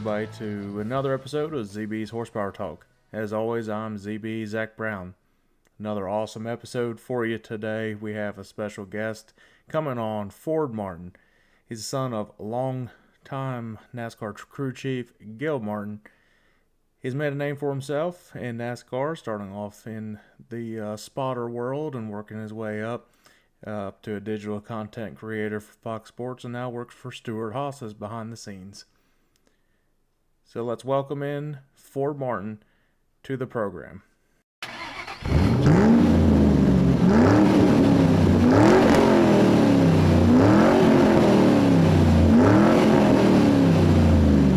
everybody, to another episode of ZB's Horsepower Talk. As always, I'm ZB Zack Brown. Another awesome episode for you today. We have a special guest coming on, Ford Martin. He's the son of long-time NASCAR crew chief Gil Martin. He's made a name for himself in NASCAR, starting off in the spotter world and working his way up to a digital content creator for Fox Sports, and now works for Stewart-Haas as behind the scenes. So let's welcome in Ford Martin to the program.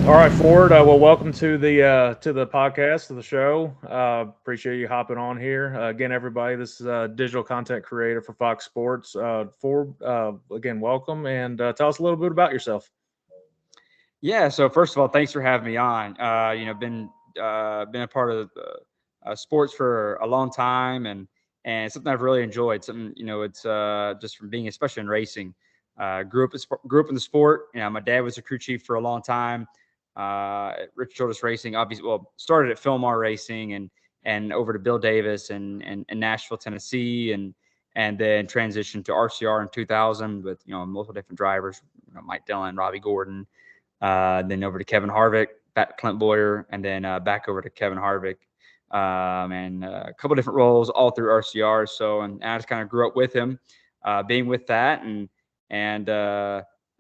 All right, Ford. Well, welcome to the podcast, to the show. Appreciate you hopping on here again, everybody. This is a digital content creator for Fox Sports. Ford, again, welcome, and tell us a little bit about yourself. Yeah. So first of all, thanks for having me on. Been a part of sports for a long time, and something I've really enjoyed. Something it's just from being, especially in racing. Grew up in the sport. My dad was a crew chief for a long time. At Rich Childress Racing, obviously, started at Philmar Racing and over to Bill Davis and Nashville, Tennessee, and then transitioned to RCR in 2000 with multiple different drivers, Mike Dillon, Robbie Gordon, then over to Kevin Harvick, back to Clint Boyer, and then back over to Kevin Harvick, and a couple different roles all through RCR. So, and I just kind of grew up with him, being with that, and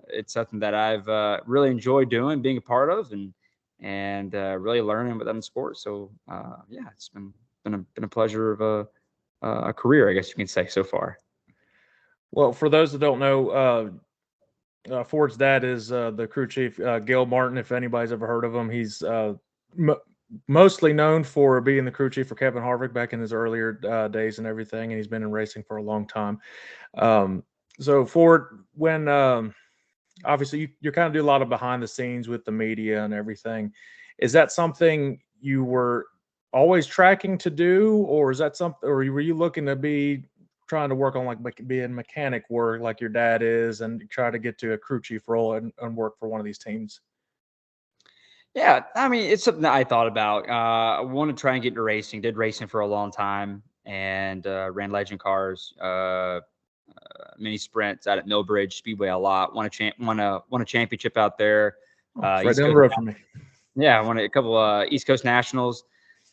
it's something that I've really enjoyed doing, being a part of, and really learning about the sport. So, it's been a pleasure of a career, I guess you can say, so far. Well, for those that don't know, Ford's dad is the crew chief, Gil Martin. If anybody's ever heard of him, he's mostly known for being the crew chief for Kevin Harvick back in his earlier days and everything, and he's been in racing for a long time. So, Ford, when obviously you kind of do a lot of behind the scenes with the media and everything, is that something you were always tracking to do, or is that something, or were you looking to be trying to work on like being mechanic work like your dad is and try to get to a crew chief role and work for one of these teams? Yeah, I mean, it's something that I thought about. I wanted to try and get into racing. Did racing for a long time and ran legend cars, mini sprints out at Millbridge Speedway a lot. Won a championship out there. It's right East down the Coast, road from me. yeah, won a couple East Coast Nationals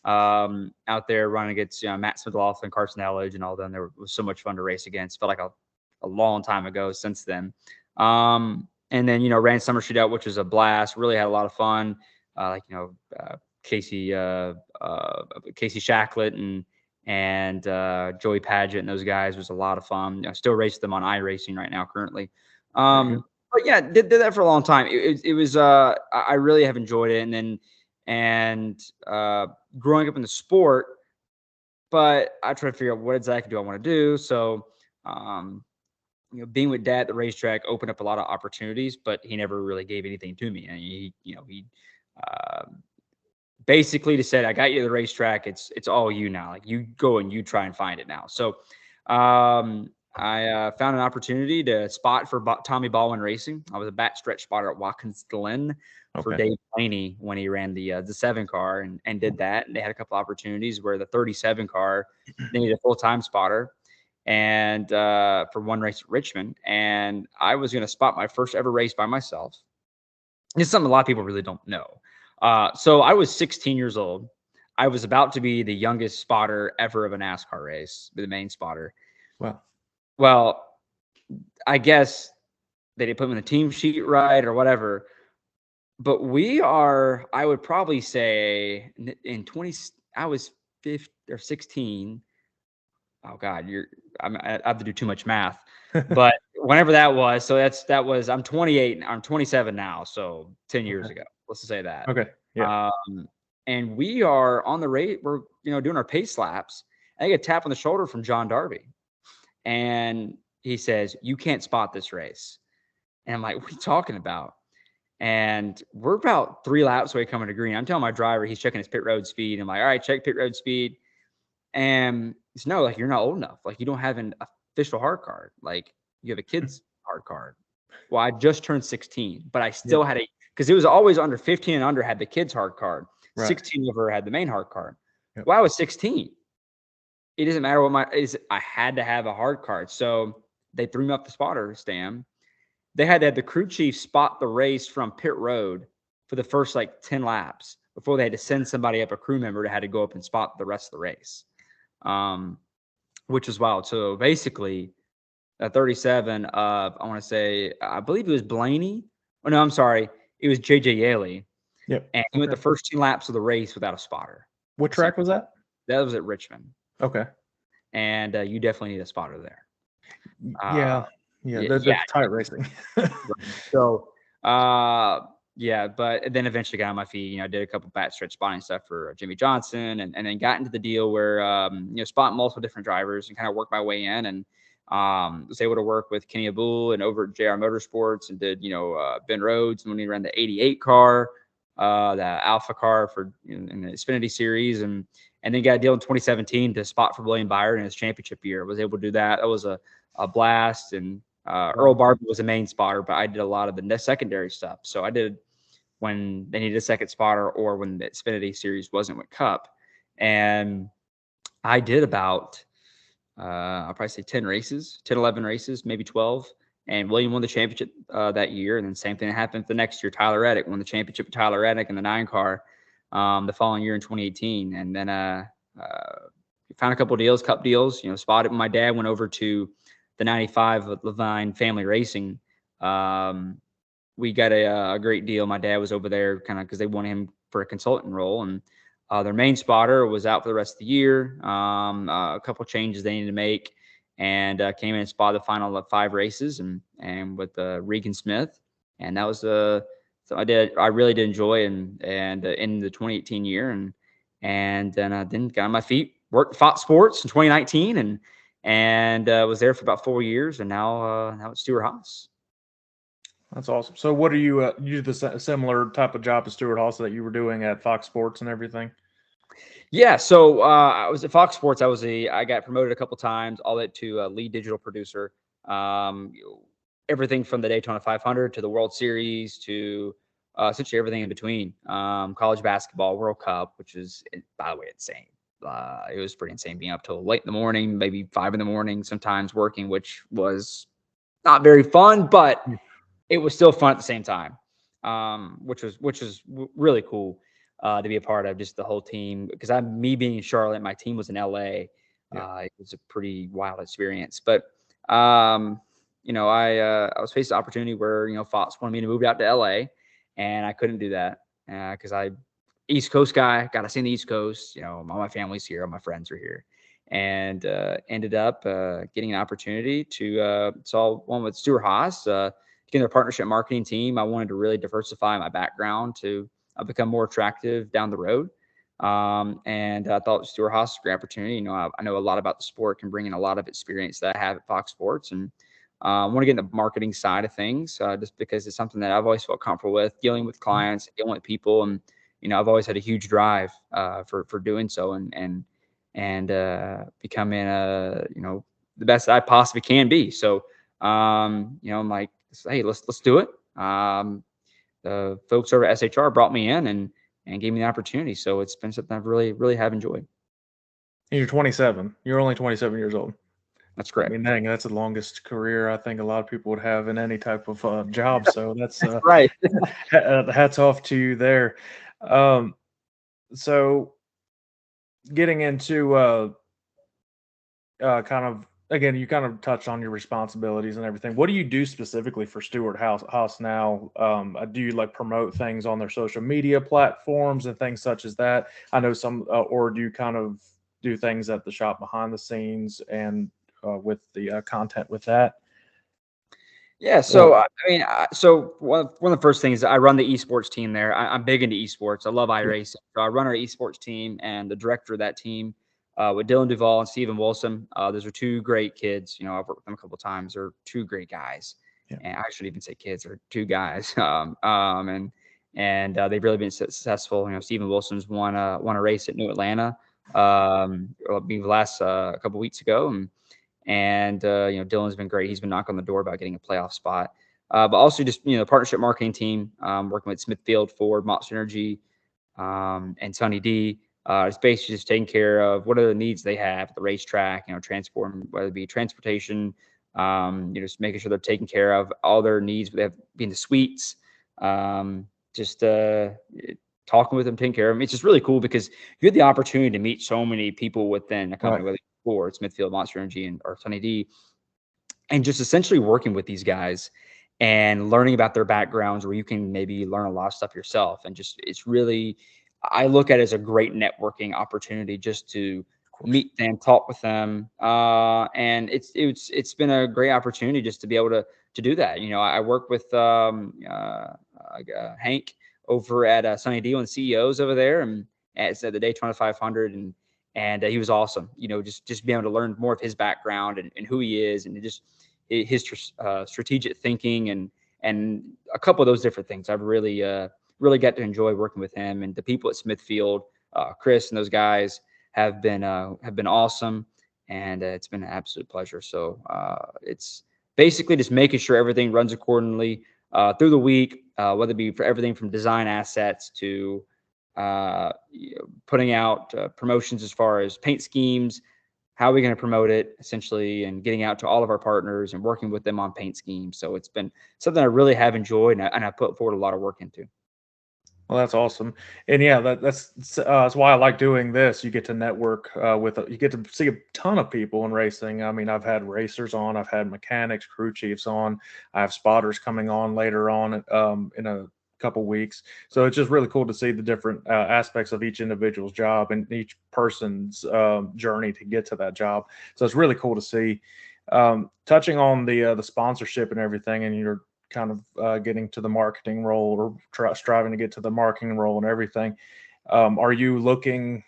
out there running against Matt Smith-Laughlin, Carson Elledge, and all them. It was so much fun to race against. Felt like a long time ago since then. And then ran Summer Shootout, which was a blast. Really had a lot of fun. Casey Shacklet and Joey Padgett and those guys was a lot of fun. I still race them on iRacing right now currently. But yeah, did that for a long time. It was I really have enjoyed it, and growing up in the sport. But I try to figure out what exactly do I want to do. So being with dad at the racetrack opened up a lot of opportunities, but he never really gave anything to me. And he basically just said, I got you to the racetrack. It's all you now. Like, you go and you try and find it now. So I found an opportunity to spot for Tommy Baldwin Racing. I was a backstretch spotter at Watkins Glen for Dave Blaney when he ran the 7 car and did that. And they had a couple opportunities where the 37 car needed a full-time spotter and for one race at Richmond. And I was going to spot my first ever race by myself. It's something a lot of people really don't know. So I was 16 years old. I was about to be the youngest spotter ever of a NASCAR race, the main spotter. Wow. Well, I guess they didn't put me in the team sheet right or whatever. But I would probably say in 20, I was 15 or 16. Oh God, I have to do too much math, but whenever that was, so I'm 28, I'm 27 now. So 10 years ago, let's just say that. Okay. Yeah. And we are on the rate. We're, doing our pace laps. I get a tap on the shoulder from John Darby. And he says, "You can't spot this race." And I'm like, "What are you talking about?" And we're about 3 laps away coming to green. I'm telling my driver, he's checking his pit road speed. I'm like, "All right, check pit road speed." And he's, "No, like, you're not old enough. Like, you don't have an official hard card. Like, you have a kid's hard card." Well, I just turned 16, but I still had a because it was always under 15 and under had the kids hard card. Right. 16 over had the main hard card. Yep. Well, I was 16. It doesn't matter what I had to have a hard card. So they threw me off the spotter stand. They had to have the crew chief spot the race from pit road for the first like 10 laps before they had to send somebody up, a crew member, that had to go up and spot the rest of the race, which was wild. So basically, at 37 of, I want to say, I believe it was Blaney. Oh, no, I'm sorry. It was JJ Yaley. Yep. And he went the first 10 laps of the race without a spotter. What track was that? That was at Richmond. Okay. And you definitely need a spotter there. Yeah. That's tight racing. So, yeah, but then eventually got on my feet. I did a couple backstretch spotting stuff for Jimmy Johnson, and then got into the deal where spot multiple different drivers and kind of work my way in, and was able to work with Kenny Abul and over at JR Motorsports, and did Ben Rhodes when he ran the '88 car, the Alpha car for in the Xfinity Series, and then got a deal in 2017 to spot for William Byron in his championship year. Was able to do that. That was a blast. And Earl Barber was the main spotter, but I did a lot of the secondary stuff. So I did when they needed a second spotter or when the Xfinity Series wasn't with Cup. And I did about, I'll probably say 10, 11 races, maybe 12. And William won the championship that year. And then same thing happened the next year. Tyler Reddick won the championship with Tyler Reddick in the 9 car the following year in 2018. And then found a couple of deals, Cup deals, spotted when my dad went over to the 95 with Levine Family Racing. We got a great deal. My dad was over there kind of because they wanted him for a consultant role, and their main spotter was out for the rest of the year. A couple changes they needed to make, and came in and spotted the final of 5 races, and with Regan Smith, and that was so I really did enjoy, and in the 2018 year, and then got on my feet, worked Fox Sports in 2019, and was there for about 4 years, and now it's Stewart-Haas. That's awesome. So what are you you did the similar type of job as Stewart-Haas that you were doing at Fox Sports and everything? Yeah, so I was at Fox Sports. I got promoted a couple times, all that to lead digital producer. Everything from the Daytona 500 to the World Series to essentially everything in between. College basketball, World Cup, which is, by the way, insane. It was pretty insane being up till late in the morning, maybe 5 in the morning, sometimes working, which was not very fun, but it was still fun at the same time, which was really cool to be a part of, just the whole team. Because me being in Charlotte, my team was in LA. It was a pretty wild experience. But I was faced the opportunity where Fox wanted me to move out to LA, and I couldn't do that because East Coast guy, got to see the East Coast. All my family's here, all my friends are here, and ended up getting an opportunity to saw one with Stewart-Haas. Getting their partnership marketing team, I wanted to really diversify my background to become more attractive down the road. And I thought Stewart-Haas was a great opportunity. I know a lot about the sport, can bring in a lot of experience that I have at Fox Sports, and I want to get in the marketing side of things just because it's something that I've always felt comfortable with, dealing with clients, dealing with people, and I've always had a huge drive for doing so, and becoming the best that I possibly can be. So I'm like, hey, let's do it. The folks over at SHR brought me in and gave me the opportunity. So it's been something I've really have enjoyed. And you're 27. You're only 27 years old. That's correct. I mean, dang, that's the longest career I think a lot of people would have in any type of job. So that's right. Hats off to you there. So getting into kind of, again, you kind of touched on your responsibilities and everything. What do you do specifically for Stewart-Haas now? Do you like promote things on their social media platforms and things such as that? I know some, or do you kind of do things at the shop behind the scenes and with the content with that? Yeah. So, so one of the first things, I run the esports team there. I'm big into esports. I love iRacing. So I run our esports team, and the director of that team, with Dylan Duvall and Stephen Wilson. Those are 2 great kids. I've worked with them a couple of times. They're 2 great guys. Yeah. And I shouldn't even say kids. They're 2 guys. And they've really been successful. Stephen Wilson's won a race at New Atlanta, last a couple of weeks ago. And Dylan's been great. He's been knocking on the door about getting a playoff spot. but also just the partnership marketing team, working with Smithfield, Ford, Monster Energy, and Sunny D. It's basically just taking care of what are the needs they have at the racetrack, transport, whether it be transportation, just making sure they're taking care of all their needs. They have being the suites, just talking with them, taking care of them. It's just really cool because you had the opportunity to meet so many people within a company, Right. whether it's Ford, Smithfield, Monster Energy, or Sunny D, and just essentially working with these guys and learning about their backgrounds where you can maybe learn a lot of stuff yourself. And just it's really, I look at it as a great networking opportunity just to Of course. meet them, talk with them, and it's been a great opportunity just to be able to do that. I work with Hank over at Sunny D, one of the CEOs over there, and it's at the Daytona 500, and he was awesome. Just being able to learn more of his background and who he is, and just his strategic thinking and a couple of those different things. I've really got to enjoy working with him, and the people at Smithfield, Chris and those guys have been awesome, and it's been an absolute pleasure. So it's basically just making sure everything runs accordingly through the week, whether it be for everything from design assets to putting out promotions as far as paint schemes, how are we going to promote it essentially, and getting out to all of our partners and working with them on paint schemes. So it's been something I really have enjoyed, and I put forward a lot of work into. Well, that's awesome, and yeah, that's why I like doing this. You get to network you get to see a ton of people in racing. I mean, I've had racers on, I've had mechanics, crew chiefs on, I have spotters coming on later on in a couple weeks. So it's just really cool to see the different aspects of each individual's job and each person's journey to get to that job. So it's really cool to see. Touching on the sponsorship and everything, and your kind of getting to the marketing role or striving to get to the marketing role and everything. Are you looking?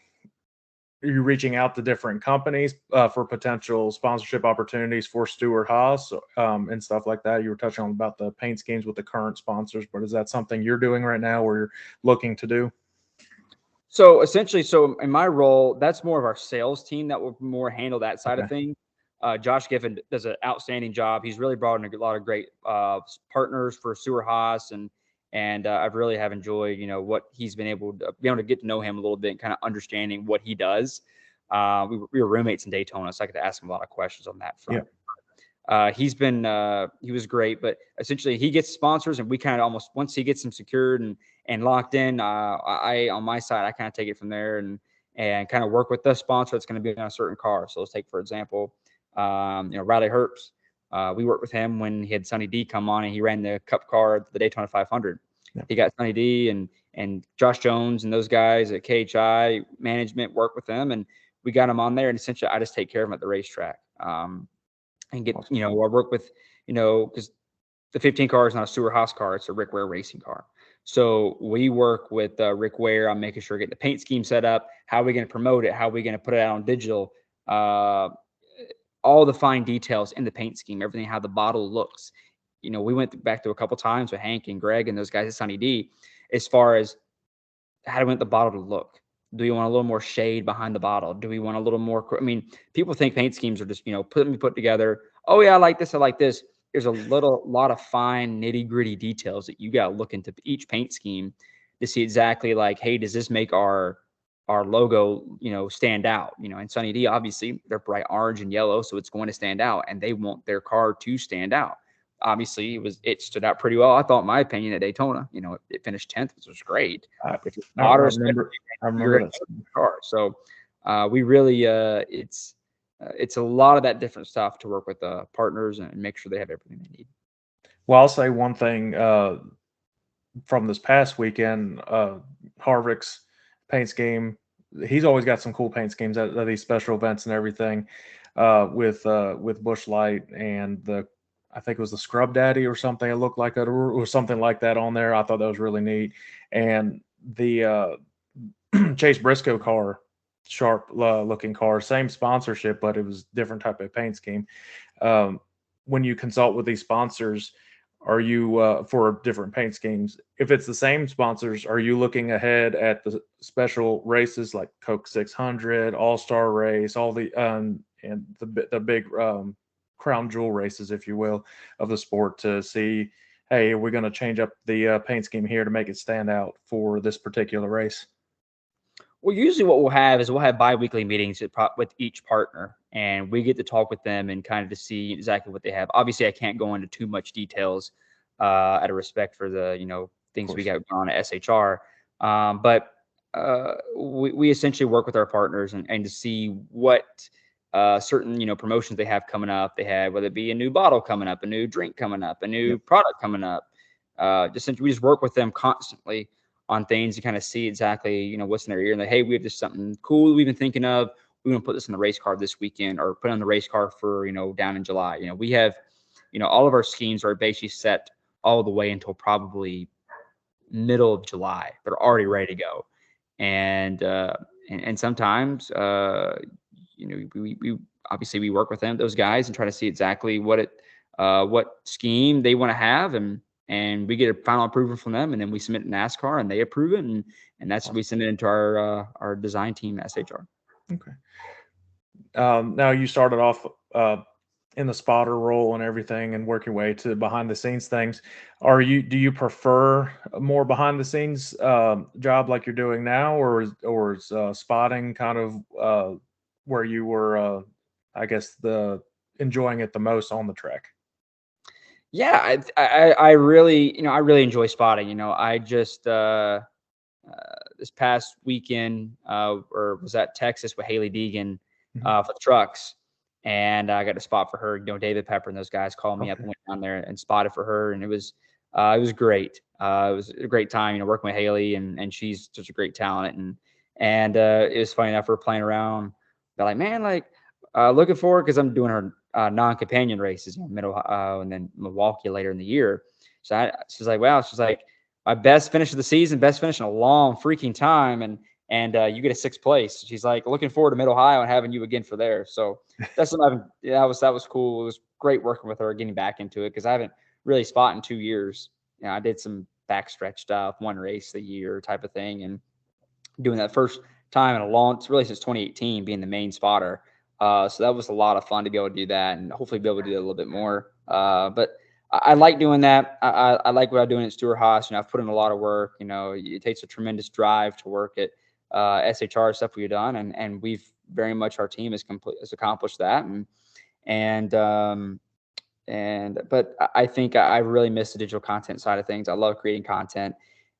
Are you reaching out to different companies for potential sponsorship opportunities for Stewart-Haas and stuff like that? You were touching on about the paint schemes with the current sponsors, but is that something you're doing right now or you're looking to do? So essentially, so in my role, that's more of our sales team that will more handle that side of Okay. things. Josh Giffen does an outstanding job. He's really brought in a lot of great partners for Stewart-Haas, and I've really have enjoyed what he's been able to be able to get to know him a little bit, and kind of understanding what he does. We were roommates in Daytona, so I could ask him a lot of questions on that Yeah. front. He was great, but essentially he gets sponsors, and we kind of almost once he gets them secured and locked in, I on my side I kind of take it from there and kind of work with the sponsor that's going to be on a certain car. So let's take for example, Riley Herbst. We worked with him when he had Sunny D come on, and he ran the Cup car at the Daytona 500. Yeah. He got Sunny D and Josh Jones and those guys at KHI management work with them, and we got him on there. And essentially, I just take care of him at the racetrack. And get, Awesome. I work with, because the 15 car is not a Stewart-Haas car, it's a Rick Ware racing car. So we work with Rick Ware on making sure get the paint scheme set up, how are we going to promote it, how are we going to put it out on digital, all the fine details in the paint scheme, everything, how the bottle looks. We went back to a couple times with Hank and Greg and those guys at Sunny D as far as how do we want the bottle to look? Do we want a little more shade behind the bottle? Do we want a little more? I mean, people think paint schemes are just put together. Oh yeah, I like this. I like this. There's a lot of fine nitty gritty details that you got to look into each paint scheme to see exactly like, hey, does this make our logo stand out? And Sunny D, obviously they're bright orange and yellow, so it's going to stand out, and they want their car to stand out. Obviously, it stood out pretty well. I thought, in my opinion, at Daytona, it finished 10th, which was great. I, If you're I spotter, remember. I you're remember going that. to the car. So we really, it's a lot of that different stuff to work with partners and make sure they have everything they need. Well, I'll say one thing from this past weekend. Harvick's paint scheme. He's always got some cool paint schemes at these special events and everything. With Bush Light and I think it was the Scrub Daddy or something. It looked like it or something like that on there. I thought that was really neat. And the Chase Briscoe car, sharp looking car, same sponsorship, but it was different type of paint scheme. Um, when you consult with these sponsors, are you for different paint schemes? If it's the same sponsors, are you looking ahead at the special races like Coke 600, All Star Race, all the and the big crown jewel races, if you will, of the sport to see hey, we're going to change up the paint scheme here to make it stand out for this particular race? Well, usually what we'll have is we'll have biweekly meetings with each partner, and we get to talk with them and kind of to see exactly what they have. Obviously, I can't go into too much details out of respect for the Of things we course. got going on at SHR. But we essentially work with our partners and to see what certain promotions they have coming up. They have, whether it be a new bottle coming up, a new drink coming up, a new Yep. product coming up. We just work with them constantly on things to kind of see exactly, what's in their ear. And like, hey, we have just something cool we've been thinking of. We want to put this in the race car this weekend, or put on the race car for, down in July. We have, all of our schemes are basically set all the way until probably middle of July. They're already ready to go. And sometimes, we obviously we work with those guys, and try to see exactly what scheme they want to have, and we get a final approval from them, and then we submit to NASCAR, and they approve it, and that's Awesome. we send it into our design team at SHR. Okay. Now you started off in the spotter role and everything, and work your way to behind the scenes things. Do you prefer a more behind the scenes job like you're doing now, or is spotting kind of where you were, I guess, the enjoying it the most on the track? Yeah, I really I really enjoy spotting. I just this past weekend or was at Texas with Haley Deegan Mhm. for the trucks, and I got a spot for her. David Pepper and those guys called me up Okay. and went down there and spotted for her, and it was great. It was a great time, working with Haley, and she's such a great talent, and it was funny enough, we're playing around. They're like, man, like looking forward, because I'm doing her non-companion races, Middle and then Milwaukee later in the year. She's like, wow, she's like, my best finish of the season, best finish in a long freaking time, and you get a sixth place. She's like, looking forward to Mid Ohio and having you again for there. So that's something yeah, that was cool. It was great working with her, getting back into it, because I haven't really spot in 2 years. I did some backstretch stuff, one race a year type of thing, and doing that first time in a long, really since 2018, being the main spotter. So that was a lot of fun to be able to do that, and hopefully be able to do that a little bit more. But I like doing that. I like what I'm doing at Stewart-Haas. I've put in a lot of work. It takes a tremendous drive to work at SHR stuff we've done, and we've very much, our team has accomplished that. But I think I really miss the digital content side of things. I love creating content.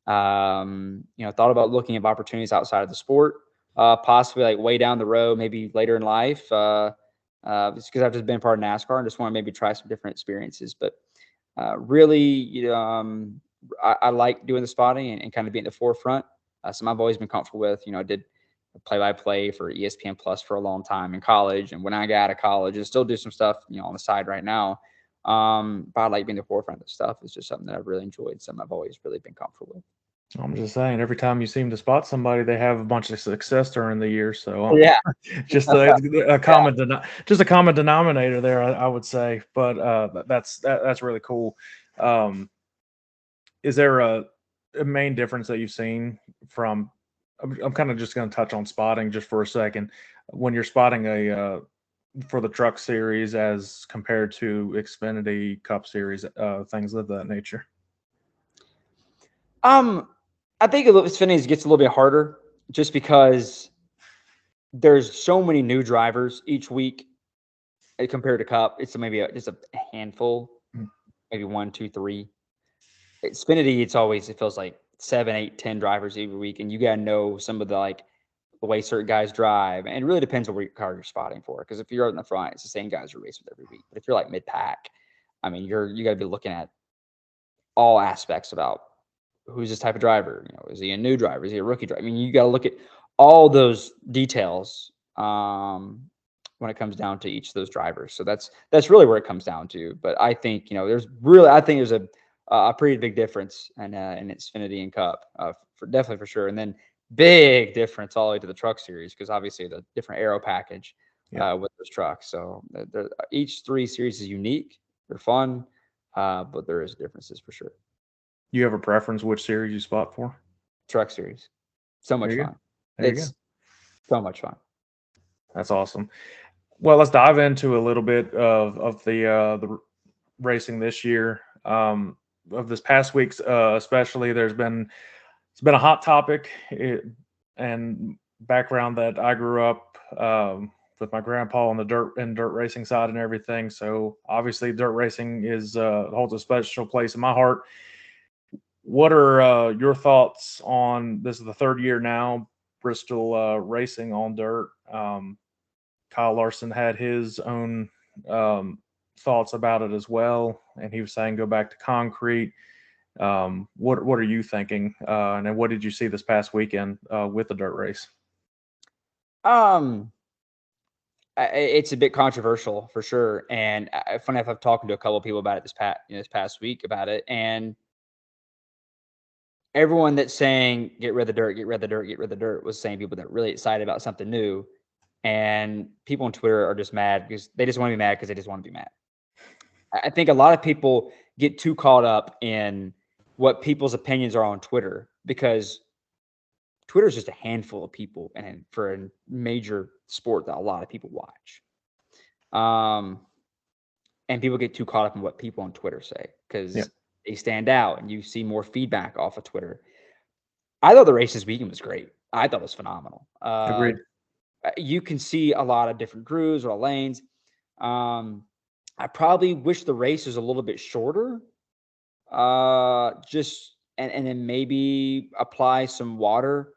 Thought about looking at opportunities outside of the sport, possibly like way down the road, maybe later in life. Just because I've just been part of NASCAR and just want to maybe try some different experiences. But really, I like doing the spotting and kind of being at the forefront. Something I've always been comfortable with. I did play-by-play for ESPN Plus for a long time in college, and when I got out of college, I still do some stuff, on the side right now. But I like being the forefront of stuff. It's just something that I've really enjoyed, something I've always really been comfortable with. I'm just saying, every time you seem to spot somebody, they have a bunch of success during the year. So Yeah. just a just a common denominator there, I would say. But that's really cool. Um, is there a main difference that you've seen from? I'm kind of just going to touch on spotting just for a second. When you're spotting for the truck series as compared to Xfinity Cup series, things of that nature. I think Xfinity gets a little bit harder, just because there's so many new drivers each week compared to Cup. It's maybe just a handful, Mm. maybe one, two, three. Xfinity, it feels like 7, 8, 10 drivers every week, and you gotta know some of the way certain guys drive, and it really depends on what car you're spotting for. Because if you're out in the front, it's the same guys you race with every week. But if you're like mid pack, I mean, you got to be looking at all aspects about who's this type of driver. Is he a new driver? Is he a rookie driver? I mean, you got to look at all those details when it comes down to each of those drivers. So that's really where it comes down to. But I think there's a pretty big difference in Xfinity and Cup, definitely for sure. And then big difference all the way to the truck series, because obviously the different aero package Yeah. with those trucks. So each three series is unique. They're fun, but there is differences for sure. You have a preference which series you spot for? Truck series, so There much you go. fun. There you go. It's so much fun. That's awesome. Well, let's dive into a little bit of the racing this year. of this past week's, especially, it's been a hot topic, and background that I grew up with my grandpa on the dirt racing side and everything. So obviously, dirt racing is holds a special place in my heart. What are your thoughts on this? Is the third year now, Bristol racing on dirt. Kyle Larson had his own thoughts about it as well, and he was saying go back to concrete. What are you thinking? And then what did you see this past weekend with the dirt race? Um, it's a bit controversial for sure, and funny enough, I've talked to a couple of people about it this past week about it, and everyone that's saying get rid of the dirt, get rid of the dirt, get rid of the dirt was saying people that are really excited about something new, and people on Twitter are just mad because they just want to be mad because they just want to be mad. I think a lot of people get too caught up in what people's opinions are on Twitter because Twitter is just a handful of people, and for a major sport that a lot of people watch, and people get too caught up in what people on Twitter say because they stand out, and you see more feedback off of Twitter. I thought the race this weekend was great. I thought it was phenomenal. Agreed. You can see a lot of different grooves or lanes. I probably wish the race was a little bit shorter. And then maybe apply some water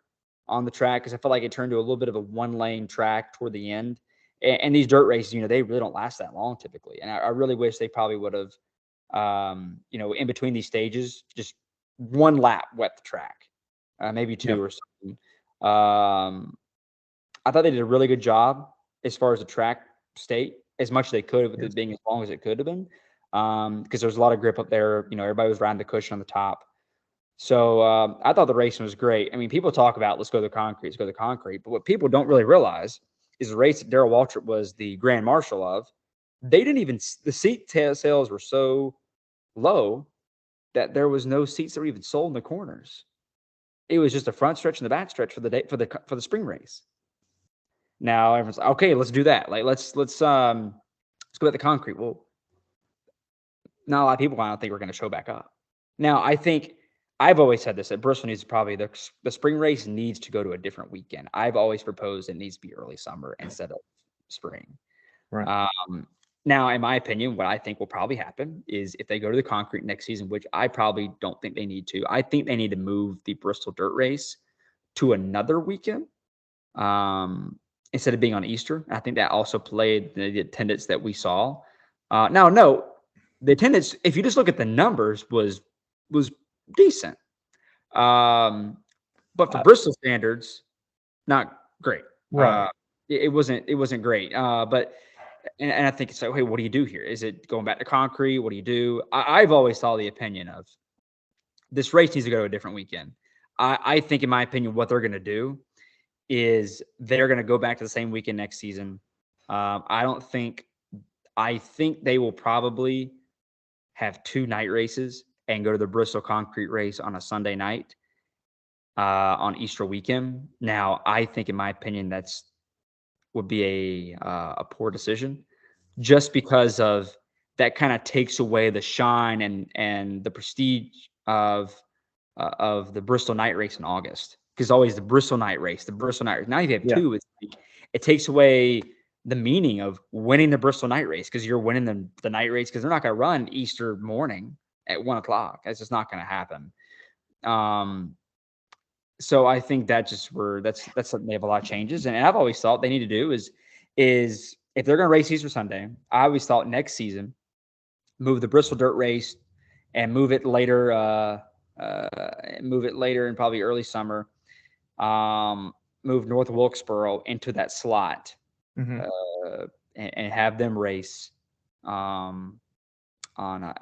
on the track because I felt like it turned to a little bit of a one-lane track toward the end. And these dirt races, they really don't last that long typically. And I really wish they probably would have, in between these stages, just one lap wet the track, maybe two or something. I thought they did a really good job as far as the track state, as much as they could with it being as long as it could have been. Because there's a lot of grip up there. Everybody was riding the cushion on the top. So I thought the racing was great. I mean, people talk about let's go to the concrete. But what people don't really realize is the race that Darrell Waltrip was the grand marshal of. They didn't even the seat sales were so low that there was no seats that were even sold in the corners. It was just a front stretch and the back stretch for the day for the spring race. Now everyone's like, okay, let's do that. Like let's go at the concrete. Well, not a lot of people, I don't think, we're going to show back up. Now, I think I've always said this, that Bristol needs probably the spring race needs to go to a different weekend. I've always proposed it needs to be early summer instead of spring. Right. Now, in my opinion, what I think will probably happen is if they go to the concrete next season, which I probably don't think they need to, I think they need to move the Bristol dirt race to another weekend instead of being on Easter. I think that also played the attendance that we saw. No, the attendance, if you just look at the numbers, was decent. But for Bristol standards, not great. Right. It wasn't great. But I think it's like, hey, what do you do here? Is it going back to concrete? What do you do? I've always thought the opinion of this race needs to go to a different weekend. I think, in my opinion, what they're going to do is they're going to go back to the same weekend next season. I think they will probably have 2 night races and go to the Bristol concrete race on a Sunday night on Easter weekend. Now, I think, in my opinion, would be a poor decision just because of that kind of takes away the shine and the prestige of the Bristol night race in August. Because always the Bristol night race. Now you have 2. It's like, it takes away the meaning of winning the Bristol night race because you're winning the night race because they're not going to run Easter morning at 1:00. That's just not going to happen. So I think that's something they have a lot of changes. And I've always thought they need to do is if they're going to race Easter Sunday, I always thought next season, move the Bristol dirt race and move it later in probably early summer. Move North Wilkesboro into that slot. And have them race on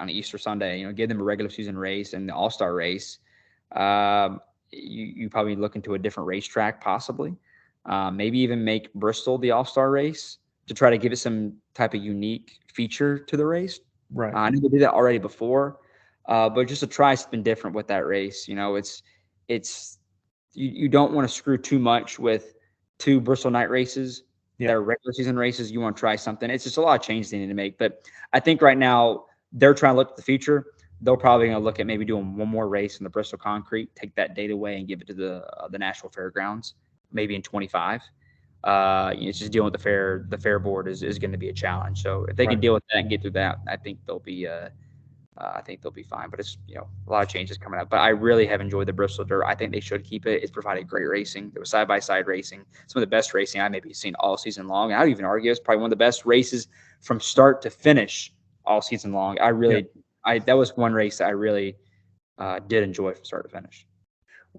Easter Sunday. Give them a regular season race and the All-Star race. You probably look into a different racetrack, possibly. Maybe even make Bristol the All-Star race to try to give it some type of unique feature to the race. Right. I know they did that already before, but just to try something different with that race. It's you don't want to screw too much with 2 Bristol night races. They're regular season races. You want to try something. It's just a lot of changes they need to make. But I think right now they're trying to look at the future. they'll probably gonna look at maybe doing one more race in the Bristol Concrete, take that date away, and give it to the National Fairgrounds, maybe in 25. It's just dealing with the fair board is going to be a challenge. So if they can Right. deal with that and get through that, I think they'll be fine. But it's a lot of changes coming up. But I really have enjoyed the Bristol Dirt. I think they should keep it. It's provided great racing. There was side by side racing, some of the best racing I maybe seen all season long. And I would even argue it's probably one of the best races from start to finish all season long. Yeah. That was one race that I really did enjoy from start to finish.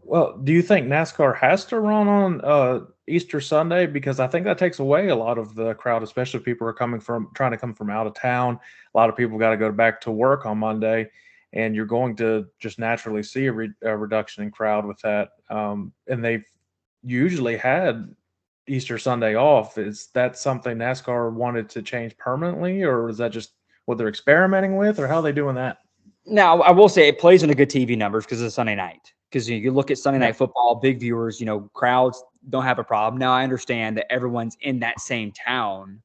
Well, do you think NASCAR has to run on Easter Sunday? Because I think that takes away a lot of the crowd, especially if people are trying to come from out of town. A lot of people got to go back to work on Monday, and you're going to just naturally see a reduction in crowd with that. And they've usually had Easter Sunday off. Is that something NASCAR wanted to change permanently, or is that just what they're experimenting with, or how are they doing that? Now, I will say it plays into good TV numbers because it's Sunday night. Because you look at Sunday Yeah. night football, big viewers, crowds don't have a problem. Now, I understand that everyone's in that same town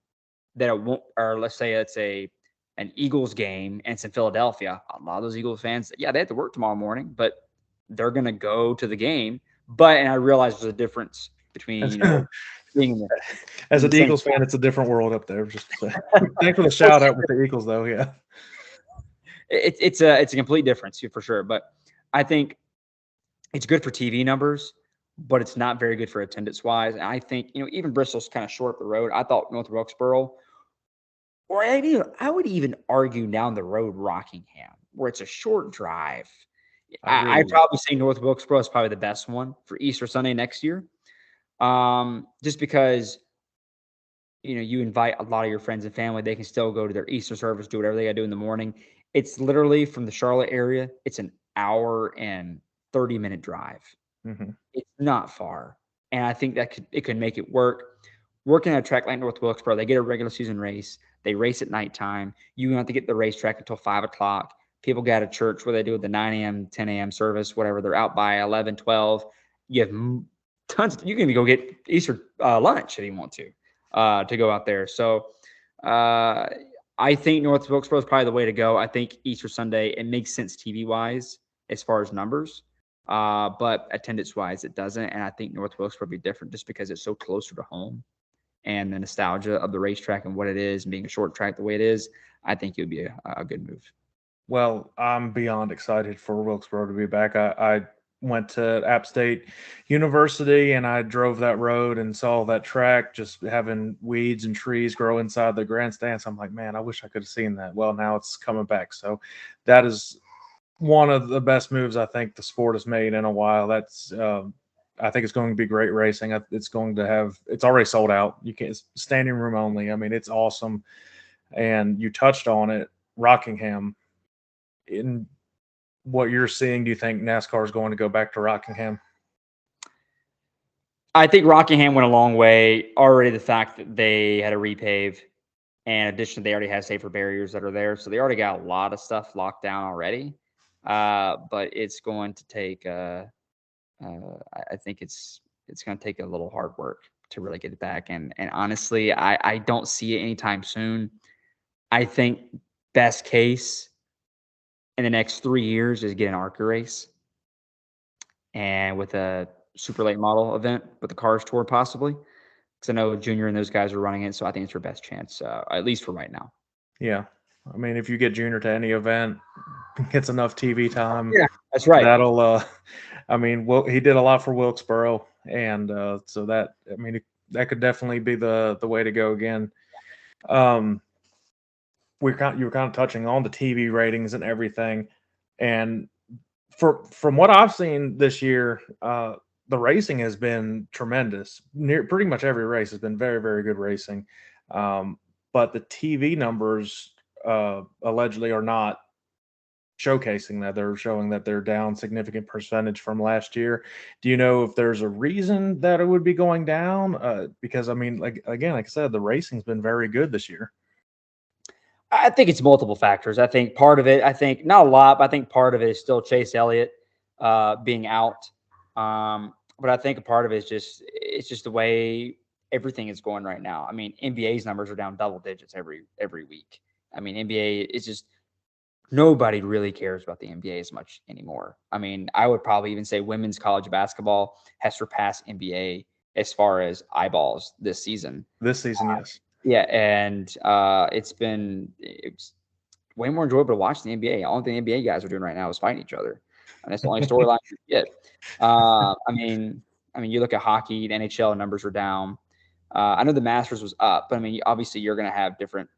that it won't, or let's say it's an Eagles game and it's in Philadelphia. A lot of those Eagles fans, yeah, they have to work tomorrow morning, but they're gonna go to the game. And I realize there's a difference between being As in an the same Eagles fan, it's a different world up there. Just thanks for the shout out with the Eagles, though. Yeah, it's a complete difference for sure. But I think it's good for TV numbers, but it's not very good for attendance wise. And I think even Bristol's kind of short up the road. I thought North Wilkesboro, or I would even argue down the road Rockingham, where it's a short drive. I'd probably say North Wilkesboro is probably the best one for Easter Sunday next year, just because you invite a lot of your friends and family. They can still go to their Easter service, do whatever they got to do in the morning. It's literally from the Charlotte area. It's an hour and 30-minute drive. hmm It's not far, and I think that it could make it work. Working at a track like North Wilkesboro, they get a regular season race. They race at nighttime. You don't have to get the racetrack until 5 o'clock. People go to church where they do the 9 a.m., 10 a.m. service, whatever. They're out by 11, 12. You have tons. You can even go get Easter lunch if you want to go out there. So I think North Wilkesboro is probably the way to go. I think Easter Sunday, it makes sense TV wise as far as numbers. But attendance wise, it doesn't. And I think North Wilkesboro will be different just because it's so closer to home and the nostalgia of the racetrack and what it is and being a short track the way it is. I think it would be a good move. Well, I'm beyond excited for Wilkesboro to be back. I went to App State University and I drove that road and saw that track just having weeds and trees grow inside the grandstands. I'm like, man, I wish I could have seen that. Well, now it's coming back. So that is one of the best moves I think the sport has made in a while. I think it's going to be great racing. It's already sold out. It's standing room only. I mean, it's awesome. And you touched on it, Rockingham. In what you're seeing, do you think NASCAR is going to go back to Rockingham? I think Rockingham went a long way. Already the fact that they had a repave, and additionally, they already have safer barriers that are there. So they already got a lot of stuff locked down already. But it's going to take, I think it's going to take a little hard work to really get it back. And honestly, I don't see it anytime soon. I think best case in the next 3 years is get an ARCA race and with a super late model event with the Cars Tour possibly. Because I know Junior and those guys are running it. So I think it's your best chance, at least for right now. Yeah. I mean, if you get Junior to any event, gets enough TV time. Yeah, that's right. That'll, I mean, he did a lot for Wilkesboro. And so that could definitely be the way to go again. You were kind of touching on the TV ratings and everything. And from what I've seen this year, the racing has been tremendous. Pretty much every race has been very, very good racing. But the TV numbers allegedly are not showcasing that. They're showing that they're down significant percentage from last year. Do you know if there's a reason that it would be going down? Because I mean, like I said, the racing's been very good this year. I think it's multiple factors. I think part of it, not a lot, but I think part of it is still Chase Elliott being out. But I think a part of it is it's just the way everything is going right now. I mean, NBA's numbers are down double digits every week. I mean, NBA is just nobody really cares about the NBA as much anymore. I mean, I would probably even say women's college basketball has surpassed NBA as far as eyeballs this season. This season, yes. Yeah, and it's way more enjoyable to watch the NBA. All the NBA guys are doing right now is fighting each other, and that's the only storyline you get. I mean, you look at hockey, the NHL numbers are down. I know the Masters was up, but I mean, obviously you're going to have different,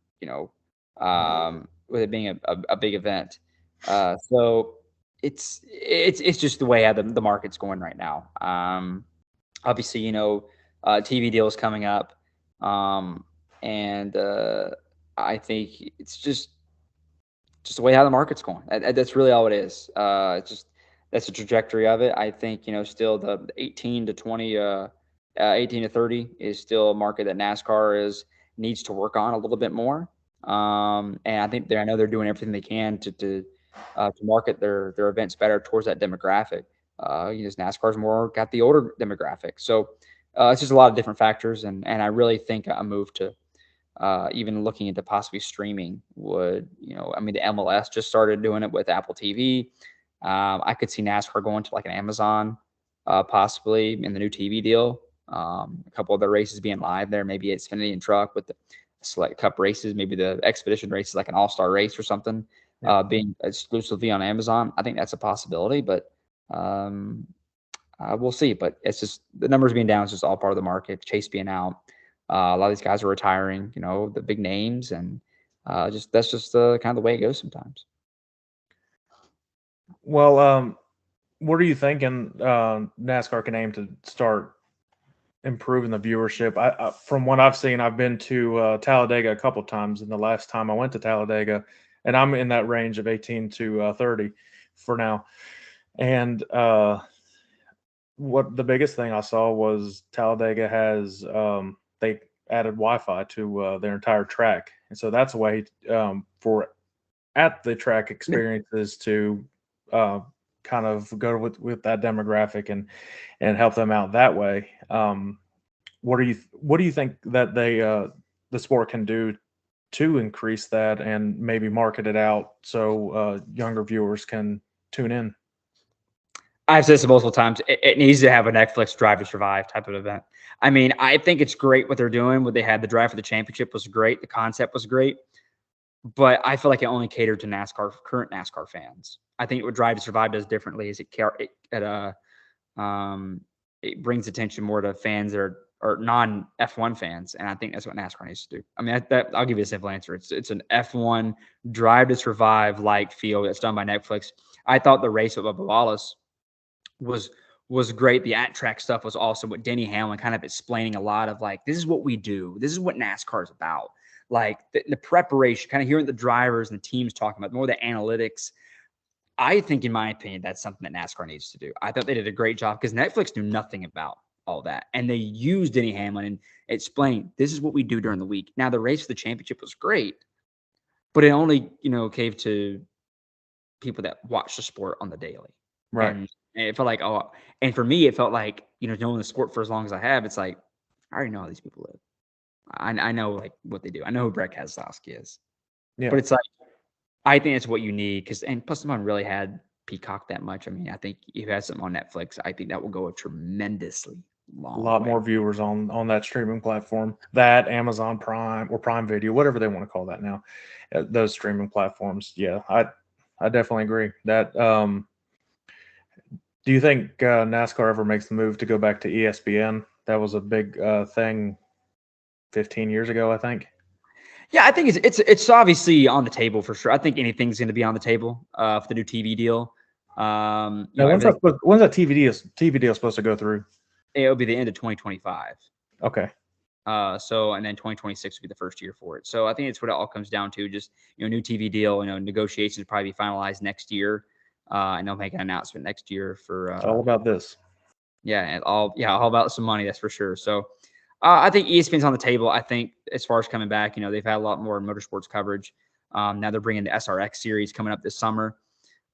with it being a big event. So it's just the way how the market's going right now. Obviously, TV deals coming up, and I think it's just the way how the market's going. That's really all it is. It's just that's the trajectory of it. I think still the 18 to 20, 18 to 30 is still a market that NASCAR needs to work on a little bit more. And I think I know they're doing everything they can to market their events better towards that demographic. NASCAR's more got the older demographic, so it's just a lot of different factors, and I really think a move to even looking into possibly streaming would, I mean, the MLS just started doing it with Apple TV. I could see NASCAR going to like an Amazon, possibly in the new TV deal. A couple of the races being live there, maybe Xfinity and Truck with the Select Cup races, maybe the Expedition races, like an All-Star race or something, being exclusively on Amazon. I think that's a possibility, but we'll see. But it's just the numbers being down is just all part of the market. Chase being out. A lot of these guys are retiring, the big names, and that's just kind of the way it goes sometimes. Well, what are you thinking NASCAR can aim to start improving the viewership? From what I've seen, I've been to Talladega a couple times, and the last time I went to Talladega, and I'm in that range of 18 to 30 for now. And what the biggest thing I saw was Talladega has they added Wi-Fi to their entire track, and so that's a way for at the track experiences to kind of go with that demographic and help them out that way. What do you think that the sport can do to increase that and maybe market it out so younger viewers can tune in? I've said this multiple times. It needs to have a Netflix Drive to Survive type of event. I mean, I think it's great what they're doing. What they had, the Drive for the Championship was great. The concept was great, but I feel like it only catered to current NASCAR fans. I think what Drive to Survive does differently is it brings attention more to fans that are non F1 fans, and I think that's what NASCAR needs to do. I mean, I'll give you a simple answer. It's an F1 Drive to Survive like feel that's done by Netflix. I thought the race with Bubba Wallace was great. The at-track stuff was awesome with Denny Hamlin kind of explaining a lot of like, this is what we do. This is what NASCAR is about. Like the preparation, kind of hearing the drivers and the teams talking about more the analytics. I think, in my opinion, that's something that NASCAR needs to do. I thought they did a great job because Netflix knew nothing about all that. And they used Denny Hamlin and explained, this is what we do during the week. Now, the race for the championship was great, but it only, came to people that watch the sport on the daily. Right. And it felt like, and for me, it felt like, knowing the sport for as long as I have, it's like, I already know how these people live. I know like what they do. I know who Brett Keselowski is. Yeah. But it's like, I think it's what you need and plus someone really had Peacock that much. I mean, I think if you had something on Netflix, I think that will go a tremendously long a lot way. more viewers on that streaming platform, that Amazon Prime or Prime Video, whatever they want to call that now, those streaming platforms. Yeah, I definitely agree that. Do you think NASCAR ever makes the move to go back to ESPN? That was a big thing 15 years ago, I think. Yeah, I think it's obviously on the table for sure. I think anything's going to be on the table for the new TV deal. Now, when's that TV deal supposed to go through? It'll be the end of 2025. Okay. And then 2026 will be the first year for it. So I think it's what it all comes down to. Just new TV deal. Negotiations will probably be finalized next year, and they'll make an announcement next year for. All about this. Yeah, all about some money. That's for sure. So. I think ESPN's on the table. I think as far as coming back, they've had a lot more motorsports coverage. Now they're bringing the SRX series coming up this summer.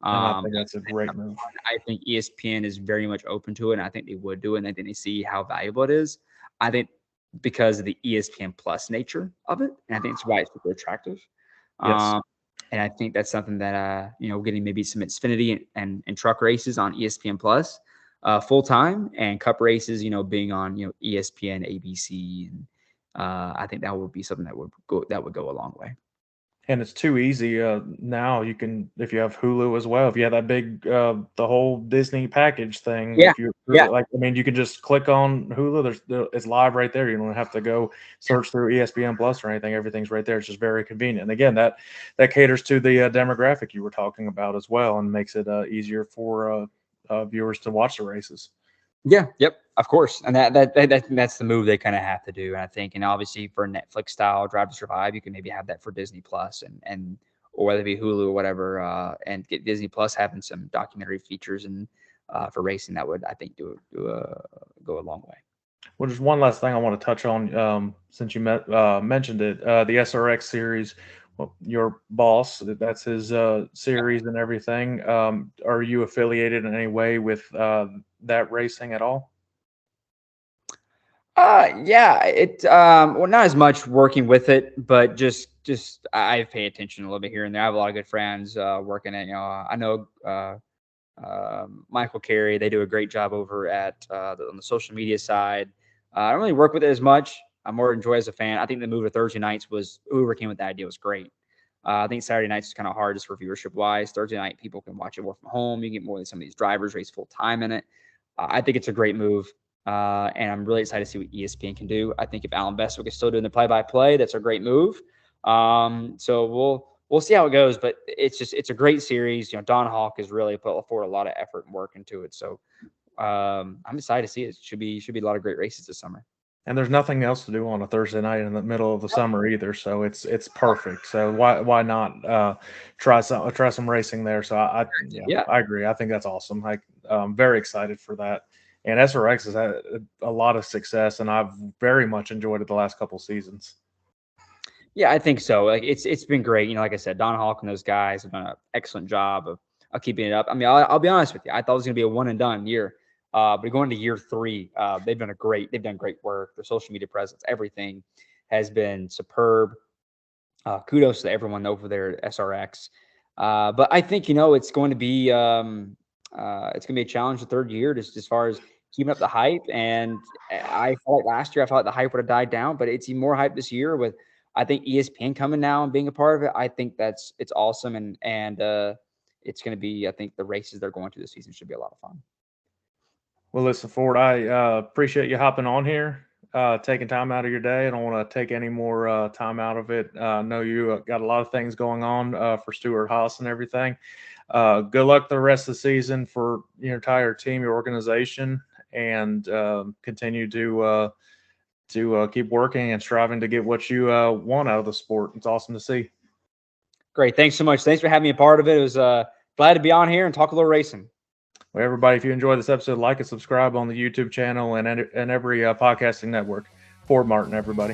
I think that's a great move. I think ESPN is very much open to it, and I think they would do it, and I think they see how valuable it is. I think because of the ESPN Plus nature of it, and I think it's why it's super attractive. Yes. And I think that's something that, getting maybe some Xfinity and truck races on ESPN Plus full time, and cup races, being on, ESPN, ABC. And I think that would be something that would go a long way. And it's too easy now. You can, if you have Hulu as well, if you have that big the whole Disney package thing. Yeah. If you Yeah. like, I mean, you can just click on Hulu. It's live right there. You don't have to go search through ESPN Plus or anything. Everything's right there. It's just very convenient. And again, that caters to the demographic you were talking about as well, and makes it easier for viewers to watch the races. Yeah. Yep. Of course. And that's the move they kind of have to do. And I think, and obviously for Netflix style Drive to Survive, you can maybe have that for Disney Plus or whether it be Hulu or whatever, and get Disney Plus having some documentary features and for racing. That would, I think, go a long way. Well, just one last thing I want to touch on, since you mentioned it, the SRX series. Well, your boss, that's his series and everything. Are you affiliated in any way with that racing at all? Yeah, well, not as much working with it, but just I pay attention a little bit here and there. I have a lot of good friends working at, I know Michael Carey. They do a great job over at on the social media side. I don't really work with it as much. I more enjoy as a fan. I think the move to Thursday nights was, whoever came with that idea was great. I think Saturday nights is kind of hard just for viewership wise. Thursday night, people can watch it more from home. You get more than some of these drivers race full time in it. I think it's a great move. And I'm really excited to see what ESPN can do. I think if Alan Bestwick is still doing the play-by-play, that's a great move. So we'll see how it goes, but it's a great series. Don Hawk has really put forward a lot of effort and work into it. So I'm excited to see it. Should be a lot of great races this summer. And there's nothing else to do on a Thursday night in the middle of the summer either, so it's perfect. So why not try some racing there? So I agree. I think that's awesome. I'm very excited for that. And SRX has had a lot of success, and I've very much enjoyed it the last couple seasons. Yeah, I think so. Like it's been great. Like I said, Don Hawk and those guys have done an excellent job of keeping it up. I mean, I'll be honest with you. I thought it was going to be a one and done year, but going to year 3, they've done great work. Their social media presence, everything has been superb. Kudos to everyone over there at SRX. But I think it's going to be a challenge the third year, just as far as keeping up the hype. And I felt like last year, I felt like the hype would have died down, but it's even more hype this year with, I think, ESPN coming now and being a part of it. I think it's awesome. And it's going to be, I think the races they're going to this season should be a lot of fun. Well, listen, Ford, I appreciate you hopping on here, taking time out of your day. I don't want to take any more time out of it. I know you got a lot of things going on for Stewart-Haas and everything. Good luck the rest of the season for your entire team, your organization, and continue to keep working and striving to get what you want out of the sport. It's awesome to see. Great. Thanks so much. Thanks for having me a part of it. It was glad to be on here and talk a little racing. Well, everybody, if you enjoyed this episode, like and subscribe on the YouTube channel and every podcasting network. Ford Martin, everybody.